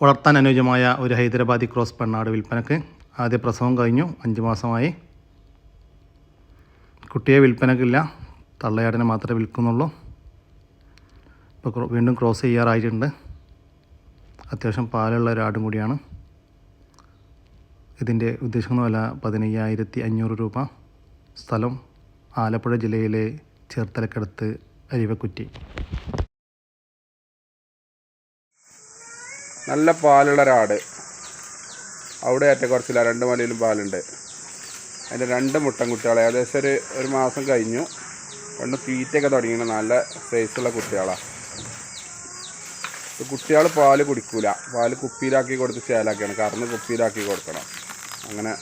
വളർത്താൻ അനുയോജ്യമായ ഒരു ഹൈദരാബാദി ക്രോസ് പെണ്ണാട് വിൽപ്പനക്ക്. ആദ്യ പ്രസവം കഴിഞ്ഞു, 5 മാസമായി. കുട്ടിയെ വിൽപ്പനക്കില്ല, തള്ളയാടിനെ മാത്രമേ വിൽക്കുന്നുള്ളൂ. ഇപ്പോൾ വീണ്ടും ക്രോസ് ചെയ്യാറായിട്ടുണ്ട്. അത്യാവശ്യം പാലുള്ള ഒരാടും കൂടിയാണ്. ഇതിൻ്റെ ഉദ്ദേശിക്കുന്ന വില 15,500 രൂപ. സ്ഥലം ആലപ്പുഴ ജില്ലയിലെ ചേർത്തലക്കടുത്ത് അരിവക്കുറ്റി. നല്ല പാലുള്ള ഒരാട്. അവിടെ ഏറ്റക്കുറച്ചില്ല, 2 മലയിലും പാലുണ്ട്. അതിൻ്റെ 2 മുട്ടൻകുട്ടികൾ ഏകദേശം ഒരു മാസം കഴിഞ്ഞു. 2 തീറ്റയൊക്കെ തുടങ്ങിയാണ്. നല്ല സൈസുള്ള കുട്ടികളാണ്. കുട്ടികൾ പാല് കുടിക്കൂല. പാല് കുപ്പിയിലാക്കി കൊടുത്ത് ചേലാക്കിയാണ്. കറന്ന് കുപ്പിയിലാക്കി കൊടുക്കണം, അങ്ങനെ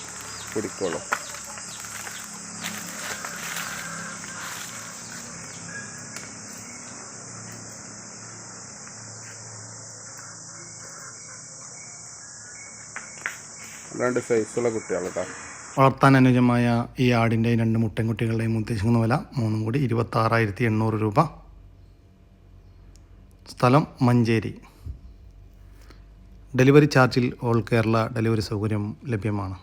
കുടിക്കുള്ളൂ. രണ്ട് സൈസുള്ള കുട്ടികൾ കേട്ടോ. വളർത്താൻ അനുയോജ്യമായ ഈ ആടിൻ്റെയും 2 മുട്ടൻകുട്ടികളുടെയും ഉദ്ദേശിക്കുന്ന വില 3 കൂടി 26,800 രൂപ. സ്ഥലം മഞ്ചേരി. ഡെലിവറി ചാർജിൽ ഓൾ കേരള ഡെലിവറി സൗകര്യം ലഭ്യമാണ്.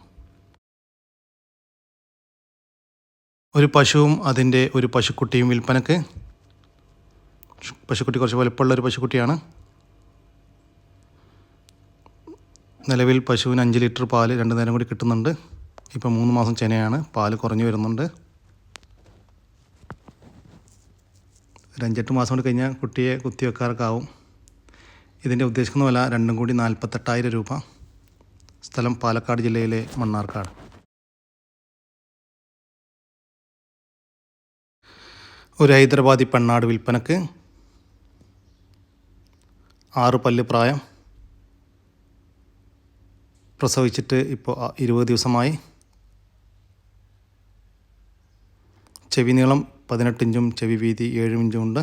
ഒരു പശുവും അതിൻ്റെ ഒരു പശുക്കുട്ടിയും വിൽപ്പനക്ക്. പശുക്കുട്ടി കുറച്ച് വലുപ്പമുള്ള ഒരു പശുക്കുട്ടിയാണ്. നിലവിൽ പശുവിന് 5 ലിറ്റർ പാല് 2 നേരം കൂടി കിട്ടുന്നുണ്ട്. ഇപ്പോൾ 3 മാസം ചെനയാണ്, പാല് കുറഞ്ഞു വരുന്നുണ്ട്. ഒരു 5-8 മാസം കൊണ്ട് കഴിഞ്ഞാൽ കുട്ടിയെ കുത്തിവെക്കാറൊക്കെ ആവും. ഇതിൻ്റെ ഉദ്ദേശിക്കുന്ന വില 2 കൂടി 48,000 രൂപ. സ്ഥലം പാലക്കാട് ജില്ലയിലെ മണ്ണാർക്കാട്. ഒരു ഹൈദരാബാദി പെണ്ണാട് വിൽപ്പനക്ക്. 6 പല്ല് പ്രായം. പ്രസവിച്ചിട്ട് ഇപ്പോൾ 20 ദിവസമായി. ചെവി നീളം 18 ഇഞ്ചും ചെവി വീതി 7 ഇഞ്ചും ഉണ്ട്.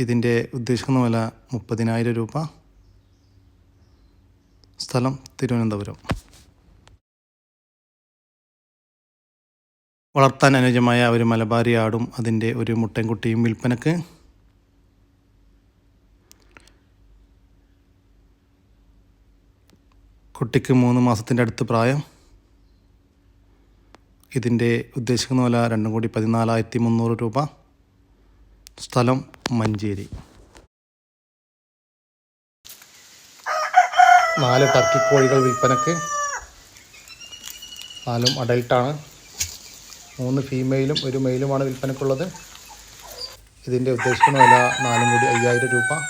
ഇതിൻ്റെ ഉദ്ദേശിക്കുന്ന വില 30,000 രൂപ. സ്ഥലം തിരുവനന്തപുരം. വളർത്താൻ അനുയോജ്യമായ ഒരു മലബാരി ആടും അതിൻ്റെ ഒരു മുട്ടൻകുട്ടിയും വിൽപ്പനക്ക്. കുട്ടിക്ക് 3 മാസത്തിൻ്റെ അടുത്ത് പ്രായം. ഇതിൻ്റെ ഉദ്ദേശിക്കുന്ന വില 2 കൂടി 14,300 രൂപ. സ്ഥലം മഞ്ചേരി. 4 ടർക്കി കോഴികൾ വിൽപ്പനക്ക്. 4 അഡൽട്ടാണ്. 3 ഫീമെയിലും 1 മെയിലുമാണ് വിൽപ്പനക്കുള്ളത്. ഇതിൻ്റെ ഉദ്ദേശിക്കുന്ന വില 4 കൂടി 5,000 രൂപ.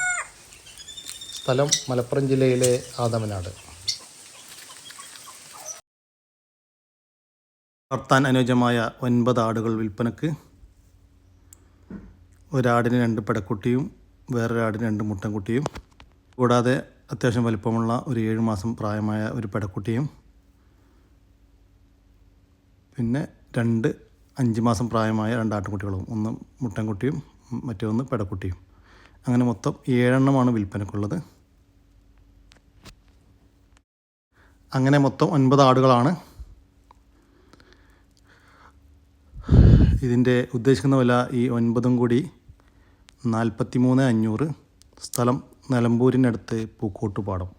സ്ഥലം മലപ്പുറം ജില്ലയിലെ ആദമനാട്. വളർത്താൻ അനുയോജ്യമായ 9 ആടുകൾ വിൽപ്പനക്ക്. ഒരാടിന് 2 പെടക്കുട്ടിയും വേറൊരാടിന് 2 മുട്ടൻകുട്ടിയും, കൂടാതെ അത്യാവശ്യം വലിപ്പമുള്ള ഒരു 7 മാസം പ്രായമായ ഒരു പെടക്കുട്ടിയും, പിന്നെ 2 5 മാസം പ്രായമായ 2 ആട്ടുകുട്ടികളും, 1 മുട്ടൻകുട്ടിയും മറ്റൊന്ന് പെടക്കുട്ടിയും. അങ്ങനെ മൊത്തം 7 എണ്ണമാണ് വിൽപ്പനക്കുള്ളത്. അങ്ങനെ മൊത്തം 9 ആടുകളാണ്. ഇതിൻ്റെ ഉദ്ദേശിക്കുന്ന വില ഈ 9 കൂടി 43,500. സ്ഥലം നിലമ്പൂരിനടുത്ത് പൂക്കോട്ടുപാടം.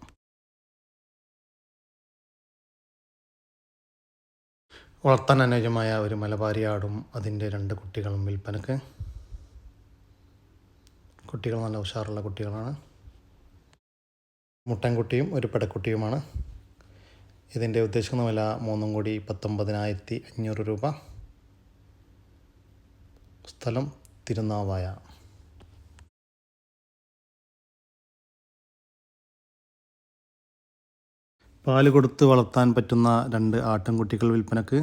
വളർത്താൻ അനുയോജ്യമായ ഒരു മലബാരി ആടും അതിൻ്റെ 2 കുട്ടികളും വിൽപ്പനക്ക്. കുട്ടികൾ നല്ല ഉഷാറുള്ള കുട്ടികളാണ്. മുട്ടൻകുട്ടിയും ഒരു പെടക്കുട്ടിയുമാണ്. ഇതിൻ്റെ ഉദ്ദേശിക്കുന്ന വില 3 കൂടി 19,500 രൂപ. സ്ഥലം തിരുനാവായ. പാല് കൊടുത്ത് വളർത്താൻ പറ്റുന്ന 2 ആട്ടിൻകുട്ടികൾ വിൽപ്പനക്ക്.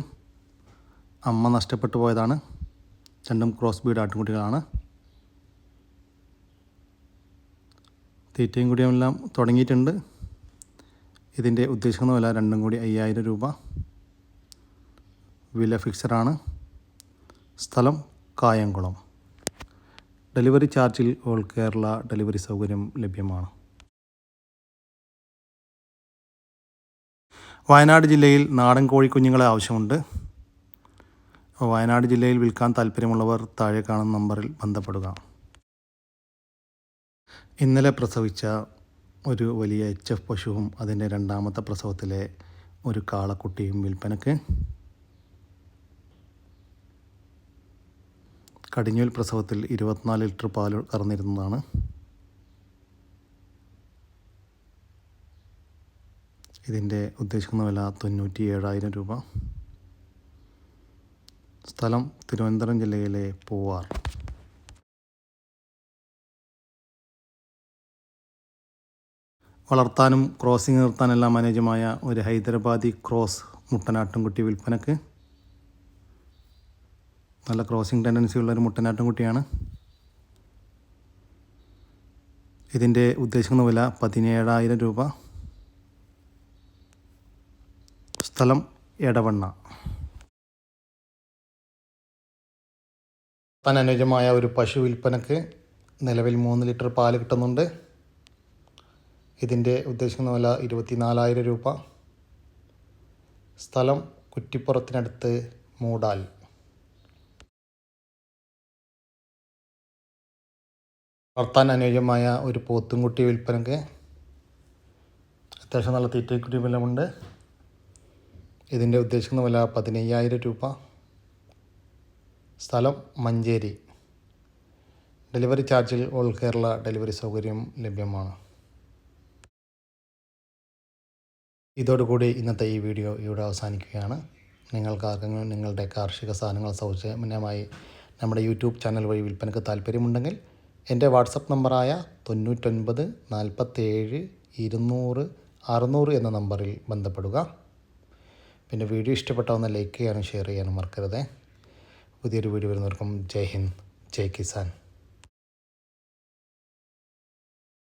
അമ്മ നഷ്ടപ്പെട്ടു പോയതാണ്. 2 ക്രോസ് ബീഡ് ആട്ടിൻകുട്ടികളാണ്. തീറ്റയും കൂടിയെല്ലാം തുടങ്ങിയിട്ടുണ്ട്. ഇതിൻ്റെ ഉദ്ദേശിക്കുന്ന വില 2 കൂടി 5,000 രൂപ. വില ഫിക്സഡാണ്. സ്ഥലം കായംകുളം. ഡെലിവറി ചാർജിൽ ഓൾ കേരള ഡെലിവറി സൗകര്യം ലഭ്യമാണ്. വയനാട് ജില്ലയിൽ നാടൻ കോഴിക്കുഞ്ഞുങ്ങളെ ആവശ്യമുണ്ട്. വയനാട് ജില്ലയിൽ വിൽക്കാൻ താല്പര്യമുള്ളവർ താഴെ കാണുന്ന നമ്പറിൽ ബന്ധപ്പെടുക. ഇന്നലെ പ്രസവിച്ച ഒരു വലിയ HF പശുവും അതിൻ്റെ രണ്ടാമത്തെ പ്രസവത്തിലെ ഒരു കാളക്കുട്ടിയും വിൽപ്പനക്ക്. കടിഞ്ഞൂൽ പ്രസവത്തിൽ 24 ലിറ്റർ പാൽ കറന്നിരുന്നതാണ്. ഇതിൻ്റെ ഉദ്ദേശിക്കുന്ന വില 97,000 രൂപ. സ്ഥലം തിരുവനന്തപുരം ജില്ലയിലെ പൂവാർ. വളർത്താനും ക്രോസിംഗ് നിർത്താനെല്ലാം അനുയോജ്യമായ ഒരു ഹൈദരാബാദി ക്രോസ് മുട്ടനാട്ടുംകുട്ടി വിൽപ്പനക്ക്. നല്ല ക്രോസിംഗ് ടെൻഡൻസി ഉള്ളൊരു മുട്ടനാട്ടുംകുട്ടിയാണ്. ഇതിൻ്റെ ഉദ്ദേശിക്കുന്ന വില 17,000 രൂപ. സ്ഥലം എടവണ്ണ. താൻ അനുയോജ്യമായ ഒരു പശു വിൽപ്പനക്ക്. നിലവിൽ 3 ലിറ്റർ പാല് കിട്ടുന്നുണ്ട്. ഇതിൻ്റെ ഉദ്ദേശിക്കുന്ന വില 24,000 രൂപ. സ്ഥലം കുറ്റിപ്പുറത്തിനടുത്ത് മൂടാൽ. വളർത്താൻ അനുയോജ്യമായ ഒരു പോത്തുംകുട്ടി വിൽപ്പനക്ക്. അത്യാവശ്യം നല്ല തീറ്റക്കുട്ടി വിലമുണ്ട്. ഇതിൻ്റെ ഉദ്ദേശിക്കുന്ന വില 15,000 രൂപ. സ്ഥലം മഞ്ചേരി. ഡെലിവറി ചാർജിൽ ഓൾ കേരള ഡെലിവറി സൗകര്യം ലഭ്യമാണ്. ഇതോടുകൂടി ഇന്നത്തെ ഈ വീഡിയോ ഇവിടെ അവസാനിക്കുകയാണ്. നിങ്ങൾക്കാർക്കെങ്കിലും നിങ്ങളുടെ കാർഷിക സാധനങ്ങൾ സൗജന്യമായി നമ്മുടെ യൂട്യൂബ് ചാനൽ വഴി വിൽപ്പനയ്ക്ക് താല്പര്യമുണ്ടെങ്കിൽ എൻ്റെ വാട്സപ്പ് നമ്പറായ 99 47 200 600 എന്ന നമ്പറിൽ ബന്ധപ്പെടുക. പിന്നെ വീഡിയോ ഇഷ്ടപ്പെട്ടാൽ ലൈക്ക് ചെയ്യാനും ഷെയർ ചെയ്യാനും മറക്കരുത്. പുതിയൊരു വീഡിയോ വരുന്നവർക്കും ജയ് ഹിന്ദ്, ജയ് കിസാൻ.